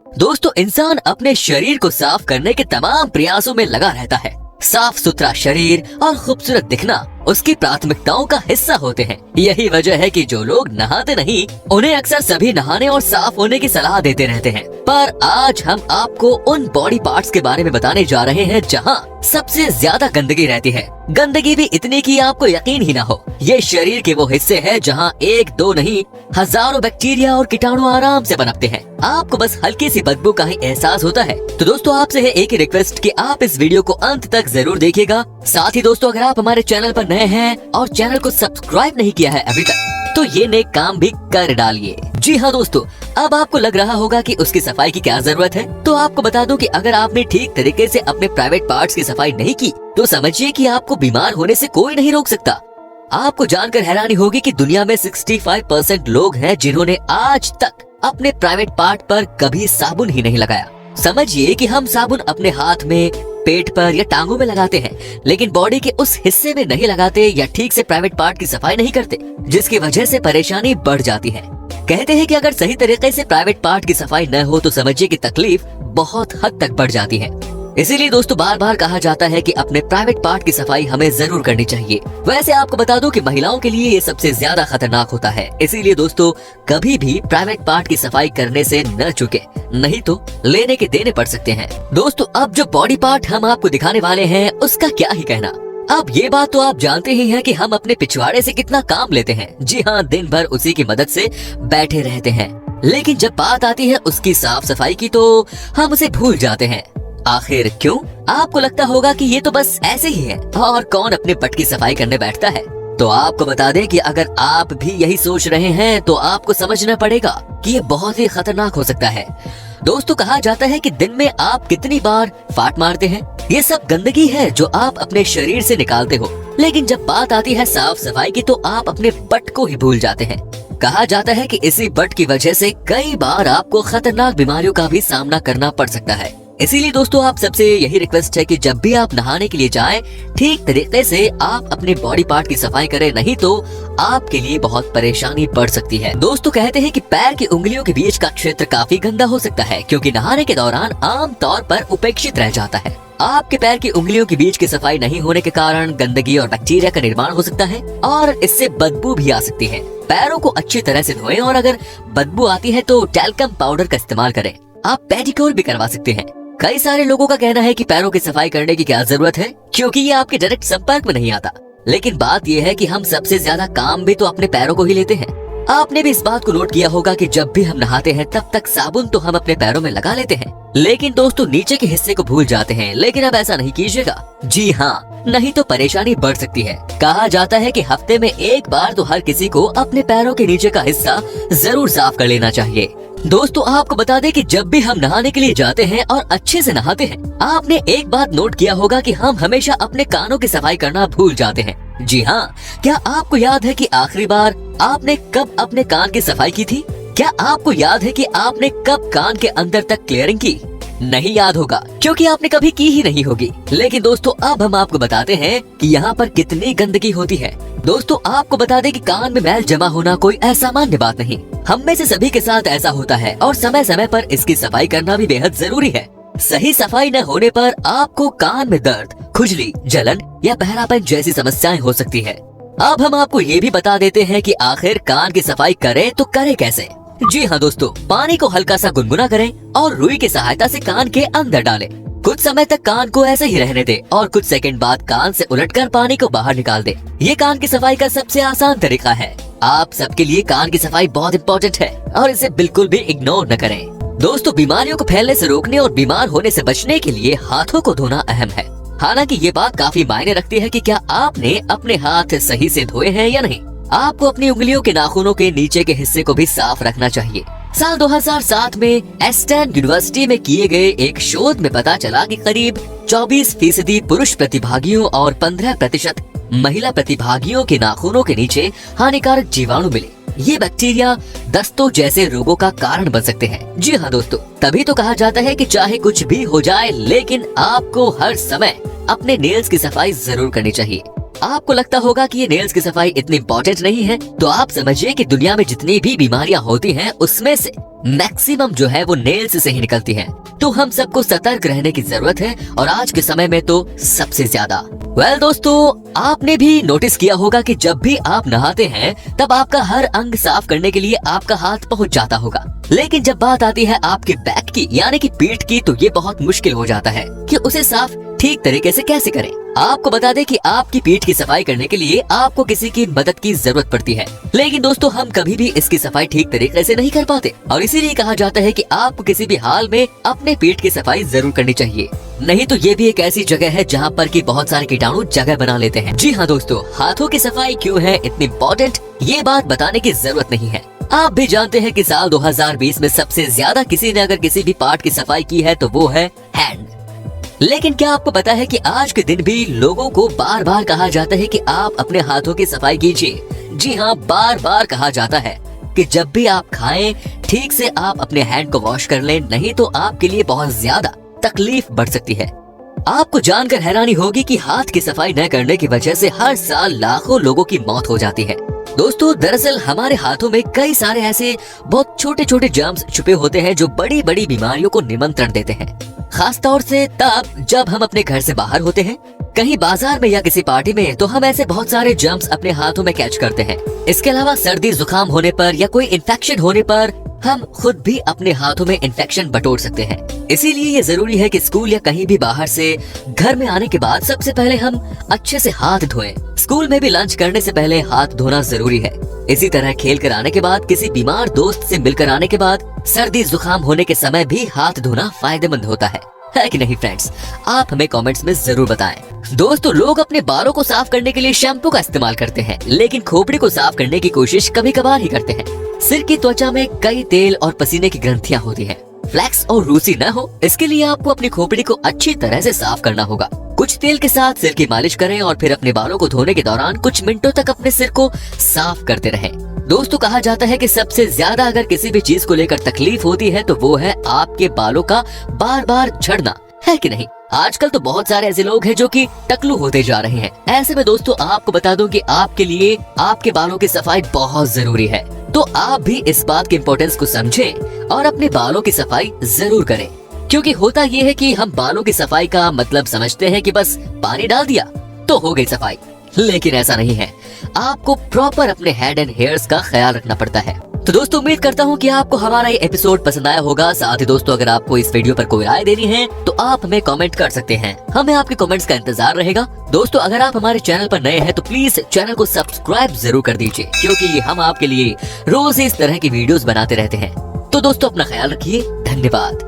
दोस्तों, इंसान अपने शरीर को साफ करने के तमाम प्रयासों में लगा रहता है। साफ सुथरा शरीर और खूबसूरत दिखना उसकी प्राथमिकताओं का हिस्सा होते हैं। यही वजह है कि जो लोग नहाते नहीं, उन्हें अक्सर सभी नहाने और साफ होने की सलाह देते रहते हैं। पर आज हम आपको उन बॉडी पार्ट्स के बारे में बताने जा रहे हैं जहां सबसे ज्यादा गंदगी रहती है। गंदगी भी इतनी कि आपको यकीन ही ना हो। ये शरीर के वो हिस्से हैं जहां एक दो नहीं, हजारों बैक्टीरिया और कीटाणु आराम से पनपते हैं। आपको बस हल्की सी बदबू का ही एहसास होता है। तो दोस्तों, आपसे है एक ही रिक्वेस्ट कि आप इस वीडियो को अंत तक जरूर देखिएगा। साथ ही दोस्तों, अगर आप हमारे चैनल पर नए हैं और चैनल को सब्सक्राइब नहीं किया है अभी तक, तो ये नेक काम भी कर डालिए। जी हाँ दोस्तों, अब आपको लग रहा होगा कि उसकी सफाई की क्या जरूरत है। तो आपको बता दूं कि अगर आपने ठीक तरीके से अपने प्राइवेट पार्ट्स की सफाई नहीं की, तो समझिए कि आपको बीमार होने से कोई नहीं रोक सकता। आपको जानकर हैरानी होगी कि दुनिया में 65% लोग हैं जिन्होंने आज तक अपने प्राइवेट पार्ट पर कभी साबुन ही नहीं लगाया। समझिए कि हम साबुन अपने हाथ में, पेट पर या टांगों में लगाते हैं, लेकिन बॉडी के उस हिस्से में नहीं लगाते या ठीक से प्राइवेट पार्ट की सफाई नहीं करते, जिसकी वजह से परेशानी बढ़ जाती है। कहते हैं कि अगर सही तरीके से प्राइवेट पार्ट की सफाई न हो तो समझिए कि तकलीफ बहुत हद तक बढ़ जाती है। इसीलिए दोस्तों, बार बार कहा जाता है कि अपने प्राइवेट पार्ट की सफाई हमें जरूर करनी चाहिए। वैसे आपको बता दूं कि महिलाओं के लिए ये सबसे ज्यादा खतरनाक होता है। इसीलिए दोस्तों, कभी भी प्राइवेट पार्ट की सफाई करने से न चूके, नहीं तो लेने के देने पड़ सकते हैं। दोस्तों, अब जो बॉडी पार्ट हम आपको दिखाने वाले हैं उसका क्या ही कहना। अब ये बात तो आप जानते ही हैं कि हम अपने पिछवाड़े से कितना काम लेते हैं। जी हाँ, दिन भर उसी की मदद से बैठे रहते हैं, लेकिन जब बात आती है उसकी साफ सफाई की तो हम उसे भूल जाते हैं। आखिर क्यों? आपको लगता होगा कि ये तो बस ऐसे ही है और कौन अपने पट की सफाई करने बैठता है। तो आपको बता दें कि अगर आप भी यही सोच रहे हैं तो आपको समझना पड़ेगा कि ये बहुत ही खतरनाक हो सकता है। दोस्तों, कहा जाता है कि दिन में आप कितनी बार फाट मारते हैं। ये सब गंदगी है जो आप अपने शरीर से निकालते हो, लेकिन जब बात आती है साफ सफाई की तो आप अपने बट को ही भूल जाते हैं। कहा जाता है कि इसी बट की वजह से कई बार आपको खतरनाक बीमारियों का भी सामना करना पड़ सकता है। इसीलिए दोस्तों, आप सबसे यही रिक्वेस्ट है कि जब भी आप नहाने के लिए जाएं, ठीक तरीके से आप अपने बॉडी पार्ट की सफाई करें, नहीं तो आपके लिए बहुत परेशानी बढ़ सकती है। दोस्तों, कहते हैं कि पैर की उंगलियों के बीच का क्षेत्र काफी गंदा हो सकता है, क्योंकि नहाने के दौरान आम तौर पर उपेक्षित रह जाता है। आपके पैर की उंगलियों के बीच की सफाई नहीं होने के कारण गंदगी और बैक्टीरिया का निर्माण हो सकता है और इससे बदबू भी आ सकती है। पैरों को अच्छी तरह से धोएं और अगर बदबू आती है तो टैल्कम पाउडर का इस्तेमाल करें। आप पेडिक्योर भी करवा सकते हैं। कई सारे लोगों का कहना है कि पैरों की सफाई करने की क्या जरूरत है, क्योंकि ये आपके डायरेक्ट संपर्क में नहीं आता। लेकिन बात ये है कि हम सबसे ज्यादा काम भी तो अपने पैरों को ही लेते हैं। आपने भी इस बात को नोट किया होगा कि जब भी हम नहाते हैं तब तक साबुन तो हम अपने पैरों में लगा लेते हैं, लेकिन दोस्तों नीचे के हिस्से को भूल जाते हैं। लेकिन अब ऐसा नहीं कीजिएगा। जी हाँ, नहीं तो परेशानी बढ़ सकती है। कहा जाता है कि हफ्ते में एक बार तो हर किसी को अपने पैरों के नीचे का हिस्सा जरूर साफ कर लेना चाहिए। दोस्तों, आपको बता दें कि जब भी हम नहाने के लिए जाते हैं और अच्छे से नहाते हैं, आपने एक बात नोट किया होगा कि हम हमेशा अपने कानों की सफाई करना भूल जाते हैं। जी हाँ, क्या आपको याद है कि आखिरी बार आपने कब अपने कान की सफाई की थी? क्या आपको याद है कि आपने कब कान के अंदर तक क्लियरिंग की? नहीं याद होगा, क्योंकि आपने कभी की ही नहीं होगी। लेकिन दोस्तों, अब हम आपको बताते हैं कि यहाँ पर कितनी गंदगी होती है। दोस्तों, आपको बता दें कि कान में मैल जमा होना कोई असामान्य बात नहीं। हम में से सभी के साथ ऐसा होता है और समय समय पर इसकी सफाई करना भी बेहद जरूरी है। सही सफाई न होने पर आपको कान में दर्द, खुजली, जलन या बहरापन जैसी समस्याएं हो सकती है। अब हम आपको ये भी बता देते हैं कि आखिर कान की सफाई करें तो करें कैसे। जी हाँ दोस्तों, पानी को हल्का सा गुनगुना करें और रुई की सहायता से कान के अंदर डालें। कुछ समय तक कान को ऐसे ही रहने दें और कुछ सेकंड बाद कान से उलटकर पानी को बाहर निकाल दें। ये कान की सफाई का सबसे आसान तरीका है। आप सबके लिए कान की सफाई बहुत इम्पोर्टेंट है और इसे बिल्कुल भी इग्नोर न करें। दोस्तों, बीमारियों को फैलने से रोकने और बीमार होने से बचने के लिए हाथों को धोना अहम है। हालांकि ये बात काफी मायने रखती है कि क्या आपने अपने हाथ सही से धोए हैं या नहीं। आपको अपनी उंगलियों के नाखूनों के नीचे के हिस्से को भी साफ रखना चाहिए। साल 2007 में एस्टन यूनिवर्सिटी में किए गए एक शोध में पता चला कि करीब 24% पुरुष प्रतिभागियों और 15% महिला प्रतिभागियों के नाखूनों के नीचे हानिकारक जीवाणु मिले। ये बैक्टीरिया दस्तों जैसे रोगों का कारण बन सकते हैं। जी हाँ दोस्तों, तभी तो कहा जाता है कि चाहे कुछ भी हो जाए, लेकिन आपको हर समय अपने नेल्स की सफाई जरूर करनी चाहिए। आपको लगता होगा कि ये नेल्स की सफाई इतनी इम्पोर्टेंट नहीं है, तो आप समझिए कि दुनिया में जितनी भी बीमारियां होती हैं उसमें से मैक्सिमम जो है वो नेल्स से ही निकलती हैं। तो हम सबको सतर्क रहने की जरूरत है, और आज के समय में तो सबसे ज्यादा। दोस्तों, आपने भी नोटिस किया होगा कि जब भी आप नहाते हैं तब आपका हर अंग साफ करने के लिए आपका हाथ पहुंच जाता होगा, लेकिन जब बात आती है आपके बैक की यानी कि पीठ की, तो ये बहुत मुश्किल हो जाता है कि उसे साफ ठीक तरीके से कैसे करें। आपको बता दें कि आपकी पीठ की सफाई करने के लिए आपको किसी की मदद की जरूरत पड़ती है, लेकिन दोस्तों हम कभी भी इसकी सफाई ठीक तरीके से नहीं कर पाते, और इसीलिए कहा जाता है कि आपको किसी भी हाल में अपने पीठ की सफाई जरूर करनी चाहिए। नहीं तो ये भी एक ऐसी जगह है जहाँ पर कि बहुत सारे कीटाणु जगह बना लेते हैं। जी हाँ दोस्तों, हाथों की सफाई क्यों है इतनी इम्पोर्टेंट, ये बात बताने की जरूरत नहीं है। आप भी जानते हैं कि साल 2020 में सबसे ज्यादा किसी ने अगर किसी भी पार्ट की सफाई की है तो वो है हैंड। लेकिन क्या आपको पता है कि आज के दिन भी लोगों को बार बार कहा जाता है कि आप अपने हाथों की सफाई कीजिए। जी हाँ, बार बार कहा जाता है कि जब भी आप खाएं ठीक से आप अपने हैंड को वॉश कर लें, नहीं तो आपके लिए बहुत ज्यादा तकलीफ बढ़ सकती है। आपको जानकर हैरानी होगी कि हाथ की सफाई न करने की वजह से हर साल लाखों लोगों की मौत हो जाती है। दोस्तों, दरअसल हमारे हाथों में कई सारे ऐसे बहुत छोटे छोटे जर्म्स छुपे होते हैं जो बड़ी बड़ी बीमारियों को निमंत्रण देते हैं, खास तौर से तब जब हम अपने घर से बाहर होते हैं, कहीं बाजार में या किसी पार्टी में, तो हम ऐसे बहुत सारे जर्म्स अपने हाथों में कैच करते हैं। इसके अलावा सर्दी जुकाम होने पर या कोई इन्फेक्शन होने पर हम खुद भी अपने हाथों में इन्फेक्शन बटोर सकते हैं। इसीलिए ये जरूरी है कि स्कूल या कहीं भी बाहर से घर में आने के बाद सबसे पहले हम अच्छे से हाथ धोएं। स्कूल में भी लंच करने से पहले हाथ धोना जरूरी है। इसी तरह खेल कर आने के बाद, किसी बीमार दोस्त से मिलकर आने के बाद, सर्दी जुकाम होने के समय भी हाथ धोना फायदेमंद होता है कि नहीं फ्रेंड्स? आप हमें कमेंट्स में जरूर बताएं। दोस्तों, लोग अपने बालों को साफ करने के लिए शैम्पू का इस्तेमाल करते हैं, लेकिन खोपड़ी को साफ करने की कोशिश कभी कभार ही करते हैं। सिर की त्वचा में कई तेल और पसीने की ग्रंथियां होती हैं। फ्लैक्स और रूसी न हो, इसके लिए आपको अपनी खोपड़ी को अच्छी तरह से साफ करना होगा। कुछ तेल के साथ सिर की मालिश करें और फिर अपने बालों को धोने के दौरान कुछ मिनटों तक अपने सिर को साफ करते रहें। दोस्तों, कहा जाता है कि सबसे ज्यादा अगर किसी भी चीज को लेकर तकलीफ होती है तो वो है आपके बालों का बार बार झड़ना, है कि नहीं? आजकल तो बहुत सारे ऐसे लोग हैं जो कि टकलू होते जा रहे हैं। ऐसे में दोस्तों आपको बता दूं कि आपके लिए आपके बालों की सफाई बहुत जरूरी है, तो आप भी इस बात की इम्पोर्टेंस को समझें और अपने बालों की सफाई जरूर करें। क्योंकि होता ये है कि हम बालों की सफाई का मतलब समझते हैं कि बस पानी डाल दिया तो हो गई सफाई, लेकिन ऐसा नहीं है। आपको प्रॉपर अपने हेड एंड हेयर्स का ख्याल रखना पड़ता है। तो दोस्तों, उम्मीद करता हूँ कि आपको हमारा ये एपिसोड पसंद आया होगा। साथ ही दोस्तों, अगर आपको इस वीडियो पर कोई राय देनी है तो आप हमें कमेंट कर सकते हैं, हमें आपके कमेंट्स का इंतजार रहेगा। दोस्तों, अगर आप हमारे चैनल पर नए हैं तो प्लीज चैनल को सब्सक्राइब जरूर कर दीजिए, क्योंकि हम आपके लिए रोज इस तरह की वीडियोस बनाते रहते हैं। तो दोस्तों, अपना ख्याल रखिए। धन्यवाद।